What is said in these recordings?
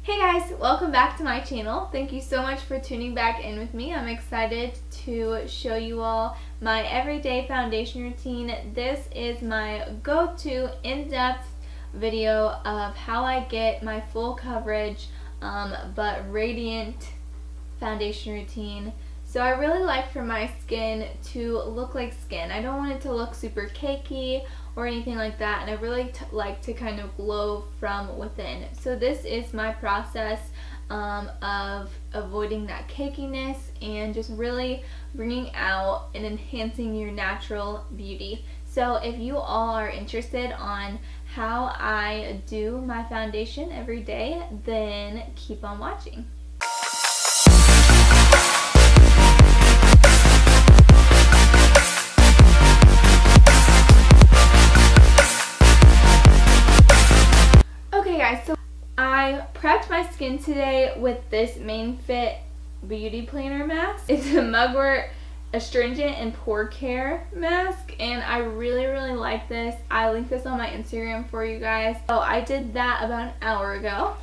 Hey guys, welcome back to my channel. Thank you so much for tuning back in with me. I'm excited to show you all my everyday foundation routine. This is my go-to in-depth video of how I get my full coverage but radiant foundation routine. So I really like for my skin to look like skin. I don't want it to look super cakey or anything like that, and I really like to kind of glow from within. So this is my process of avoiding that cakiness and just really bringing out and enhancing your natural beauty. So if you all are interested on how I do my foundation every day, then keep on watching. Okay guys, so I prepped my skin today with this Manefit Beauty Planner mask. It's a Mugwort Astringent and Pore Care mask, and I really like this. I linked this on my Instagram for you guys. So I did that about an hour ago,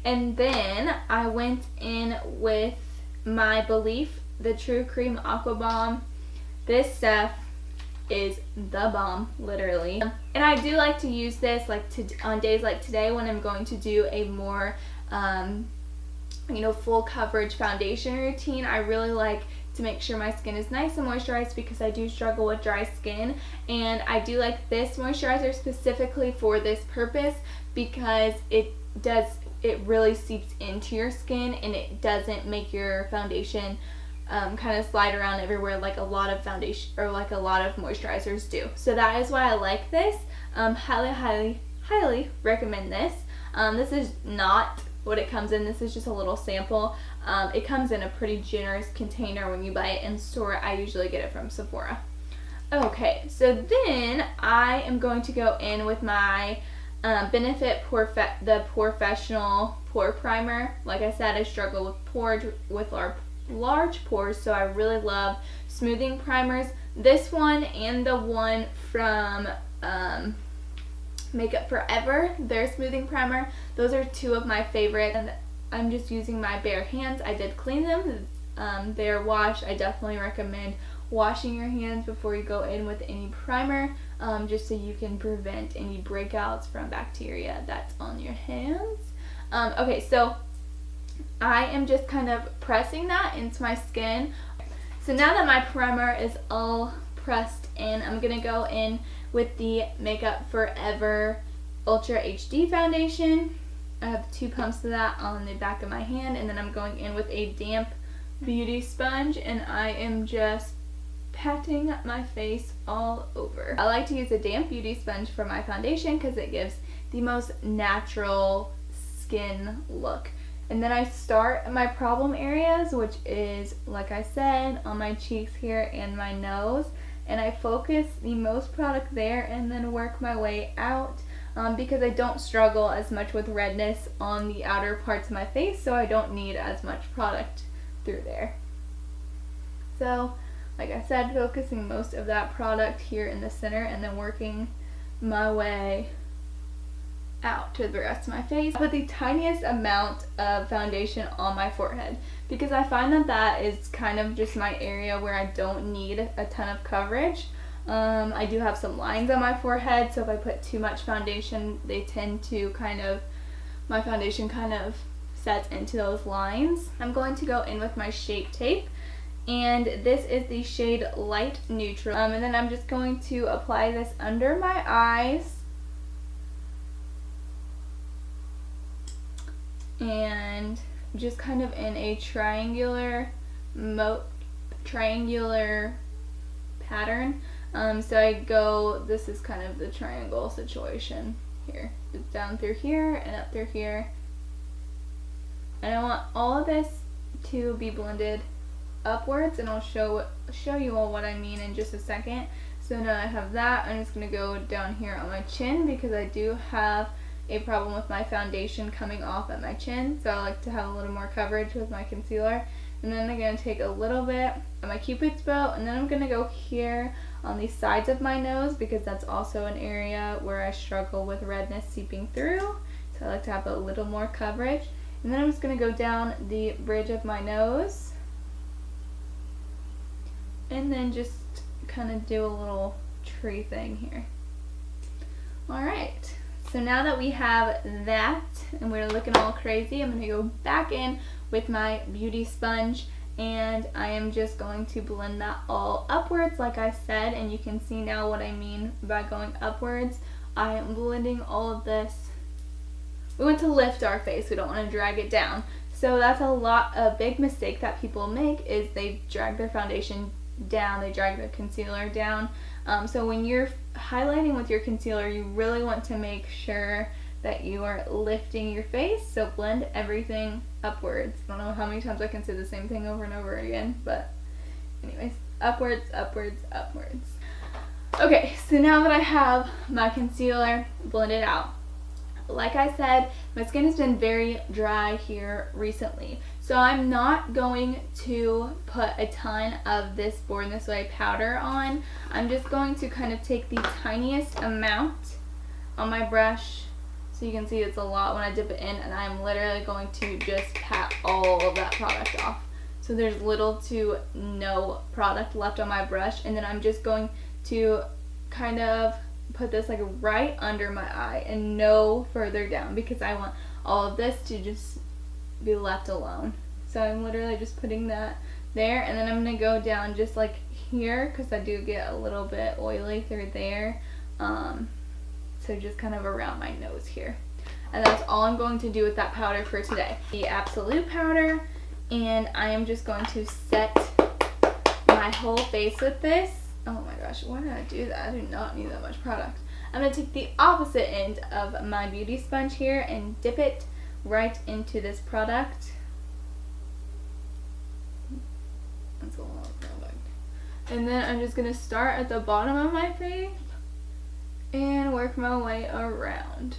and then I went in with my Belief, the True Cream Aqua Bomb. This stuff is the bomb, literally. And I do like to use this on days like today when I'm going to do a more full coverage foundation routine. I really like to make sure my skin is nice and moisturized because I do struggle with dry skin, and I do like this moisturizer specifically for this purpose because it really seeps into your skin and it doesn't make your foundation kind of slide around everywhere like a lot of foundation or like a lot of moisturizers do. So that is why I like this. Highly recommend this. This is not what it comes in. This is just a little sample. It comes in a pretty generous container when you buy it in store. I usually get it from Sephora. Okay, so then I am going to go in with my Manefit the porefessional pore primer. Like I said, I struggle with large pores, so I really love smoothing primers. This one and the one from Makeup Forever, their smoothing primer, those are two of my favorite, and I'm just using my bare hands. I did clean them. They're washed. I definitely recommend washing your hands before you go in with any primer, just so you can prevent any breakouts from bacteria that's on your hands. Okay, so I am just kind of pressing that into my skin. So now that my primer is all pressed in, I'm going to go in with the Makeup Forever Ultra HD foundation. I have 2 pumps of that on the back of my hand, and then I'm going in with a damp beauty sponge, and I am just patting my face all over. I like to use a damp beauty sponge for my foundation because it gives the most natural skin look. And then I start my problem areas, which is, like I said, on my cheeks here and my nose. And I focus the most product there and then work my way out because I don't struggle as much with redness on the outer parts of my face, so I don't need as much product through there. So, like I said, focusing most of that product here in the center and then working my way out to the rest of my face. I put the tiniest amount of foundation on my forehead because I find that is kind of just my area where I don't need a ton of coverage. I do have some lines on my forehead, so if I put too much foundation, they tend to my foundation kind of sets into those lines. I'm going to go in with my Shape Tape, and this is the shade Light Neutral. And then I'm just going to apply this under my eyes, and just kind of in a triangular pattern. So I go, this is kind of the triangle situation here. It's down through here and up through here. And I want all of this to be blended upwards, and I'll show you all what I mean in just a second. So now I have that, I'm just going to go down here on my chin because I do have a problem with my foundation coming off at my chin, so I like to have a little more coverage with my concealer. And then I'm going to take a little bit of my Cupid's bow, and then I'm going to go here on the sides of my nose because that's also an area where I struggle with redness seeping through, so I like to have a little more coverage. And then I'm just going to go down the bridge of my nose. And then just kind of do a little tree thing here. Alright, so now that we have that and we're looking all crazy, I'm going to go back in with my beauty sponge and I am just going to blend that all upwards like I said, and you can see now what I mean by going upwards. I am blending all of this. We want to lift our face, we don't want to drag it down. So that's a big mistake that people make is they drag their foundation down, they drag their concealer down. So when you're highlighting with your concealer, you really want to make sure that you are lifting your face, so blend everything upwards. I don't know how many times I can say the same thing over and over again, but anyways, upwards, upwards, upwards. Okay, so now that I have my concealer blended out, like I said, my skin has been very dry here recently, so I'm not going to put a ton of this Born This Way powder on. I'm just going to kind of take the tiniest amount on my brush. So you can see it's a lot when I dip it in, and I'm literally going to just pat all of that product off. So there's little to no product left on my brush, and then I'm just going to kind of put this like right under my eye and no further down because I want all of this to just be left alone. So I'm literally just putting that there, and then I'm going to go down just like here because I do get a little bit oily through there. So just kind of around my nose here. And that's all I'm going to do with that powder for today. The Absolute powder, and I am just going to set my whole face with this. Oh my gosh, why did I do that? I do not need that much product. I'm going to take the opposite end of my beauty sponge here and dip it right into this product. That's a lot of product. And then I'm just going to start at the bottom of my face and work my way around.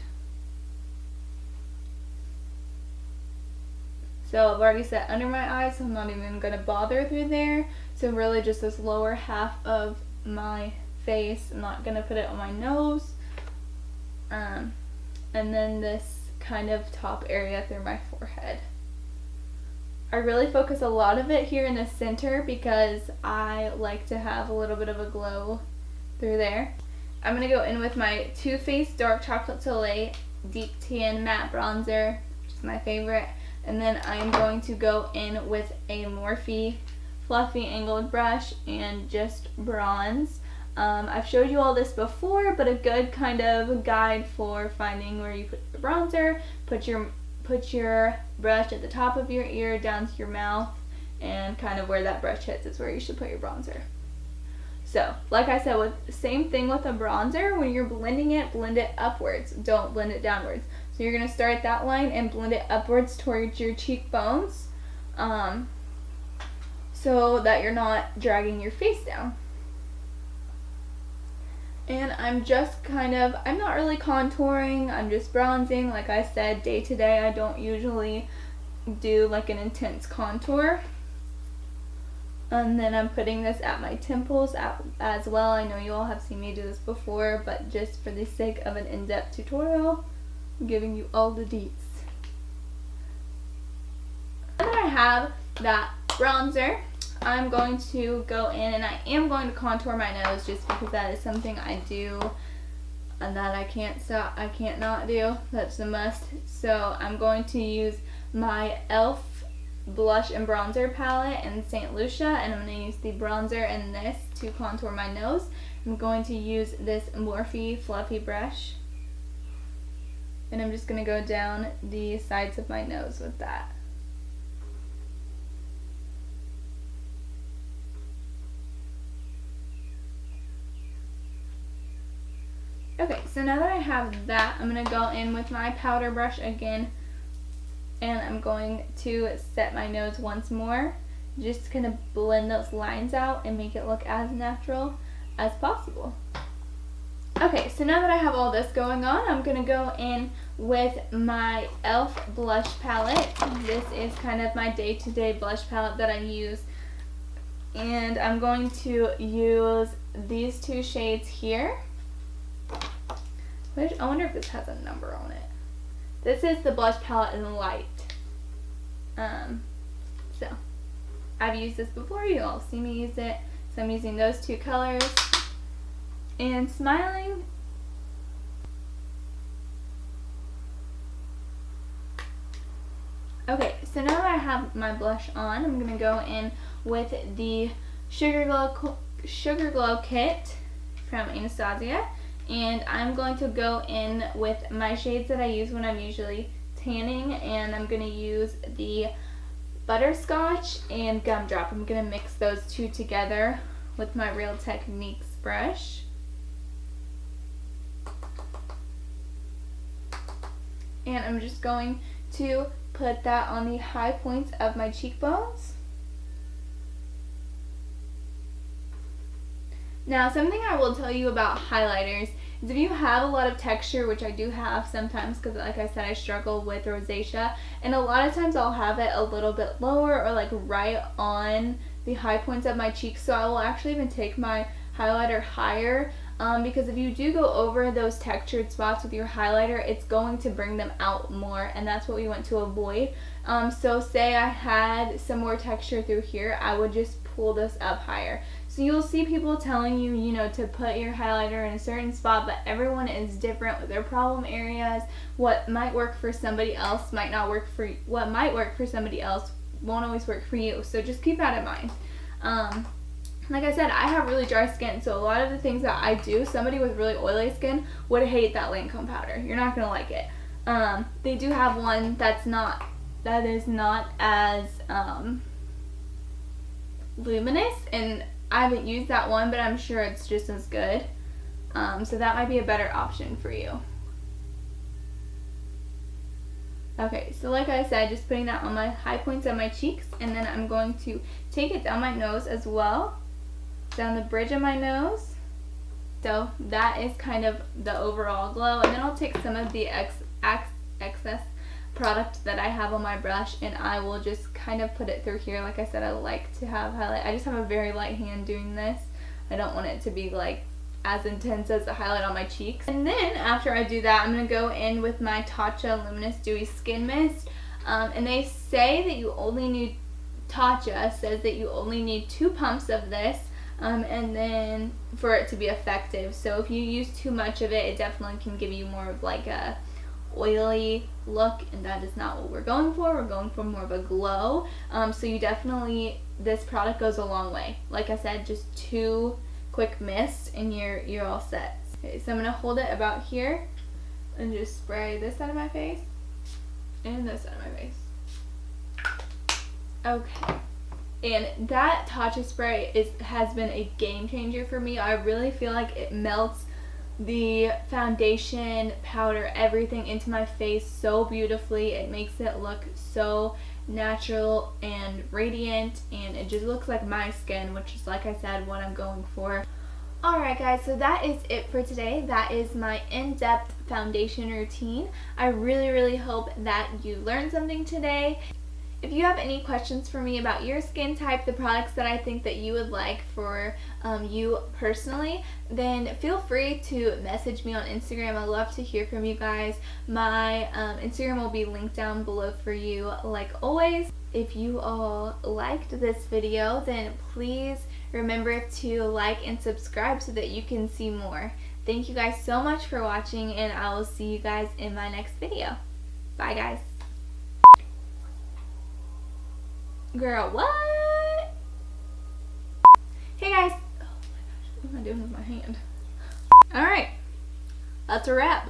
So I've already set under my eyes, so I'm not even going to bother through there. So really just this lower half of my face. I'm not going to put it on my nose. And then this kind of top area through my forehead. I really focus a lot of it here in the center because I like to have a little bit of a glow through there. I'm going to go in with my Too Faced Dark Chocolate Soleil Deep Tan Matte Bronzer, which is my favorite. And then I'm going to go in with a Morphe Fluffy Angled Brush and just bronze. I've showed you all this before, but a good kind of guide for finding where you put your bronzer. Put your brush at the top of your ear, down to your mouth, and kind of where that brush hits is where you should put your bronzer. So, like I said, same thing with a bronzer. When you're blending it, blend it upwards. Don't blend it downwards. So you're going to start at that line and blend it upwards towards your cheekbones, so that you're not dragging your face down. And I'm just I'm not really contouring, I'm just bronzing. Like I said, day to day I don't usually do like an intense contour. And then I'm putting this at my temples as well. I know you all have seen me do this before, but just for the sake of an in-depth tutorial, I'm giving you all the deets. Now that I have that bronzer, I'm going to go in and I am going to contour my nose just because that is something I do and that I can't not do. That's a must. So I'm going to use my e.l.f. blush and bronzer palette in St. Lucia, and I'm going to use the bronzer in this to contour my nose. I'm going to use this Morphe fluffy brush, and I'm just going to go down the sides of my nose with that. Okay, so now that I have that, I'm going to go in with my powder brush again, and I'm going to set my nose once more, just kind of blend those lines out and make it look as natural as possible. Okay, so now that I have all this going on, I'm going to go in with my e.l.f. blush palette. This is kind of my day-to-day blush palette that I use. And I'm going to use these two shades here. I wonder if this has a number on it. This is the blush palette in light. So I've used this before, you all see me use it, so I'm using those two colors and smiling. Okay, so now that I have my blush on, I'm going to go in with the Sugar Glow Kit from Anastasia, and I'm going to go in with my shades that I use when I'm usually tanning, and I'm going to use the Butterscotch and Gumdrop. I'm going to mix those two together with my Real Techniques brush. And I'm just going to put that on the high points of my cheekbones. Now, something I will tell you about highlighters is if you have a lot of texture, which I do have sometimes because like I said, I struggle with rosacea, and a lot of times I'll have it a little bit lower or like right on the high points of my cheeks, so I will actually even take my highlighter higher, because if you do go over those textured spots with your highlighter, it's going to bring them out more, and that's what we want to avoid. So say I had some more texture through here, I would just pull this up higher. So you'll see people telling you, you know, to put your highlighter in a certain spot, but everyone is different with their problem areas. What might work for somebody else might not work for you. What might work for somebody else won't always work for you. So just keep that in mind. Like I said, I have really dry skin, so a lot of the things that I do, somebody with really oily skin would hate that Lancome powder. You're not going to like it. They do have one that is not as luminous, and I haven't used that one, but I'm sure it's just as good. So that might be a better option for you. Okay, so like I said, just putting that on my high points of my cheeks, and then I'm going to take it down my nose as well, down the bridge of my nose. So that is kind of the overall glow, and then I'll take some of the excess product that I have on my brush, and I will just kind of put it through here. Like I said, I like to have highlight. I just have a very light hand doing this. I don't want it to be like as intense as the highlight on my cheeks. And then after I do that, I'm going to go in with my Tatcha Luminous Dewy Skin Mist. And they say that you only need, Tatcha says that you only need 2 pumps of this, and then for it to be effective. So if you use too much of it, it definitely can give you more of like a oily look, and that is not what we're going for. We're going for more of a glow. So you definitely, this product goes a long way. Like I said, just 2 quick mists and you're all set. Okay, so I'm gonna hold it about here and just spray this side of my face and this side of my face. Okay. And that Tatcha spray has been a game changer for me. I really feel like it melts the foundation, powder, everything into my face so beautifully. It makes it look so natural and radiant, and it just looks like my skin, which is, like I said, what I'm going for. Alright guys, so that is it for today. That is my in-depth foundation routine. I really hope that you learned something today. If you have any questions for me about your skin type, the products that I think that you would like for you personally, then feel free to message me on Instagram. I love to hear from you guys. My Instagram will be linked down below for you like always. If you all liked this video, then please remember to like and subscribe so that you can see more. Thank you guys so much for watching, and I will see you guys in my next video. Bye guys. Girl, what? Hey guys. Oh my gosh, what am I doing with my hand? Alright, that's a wrap.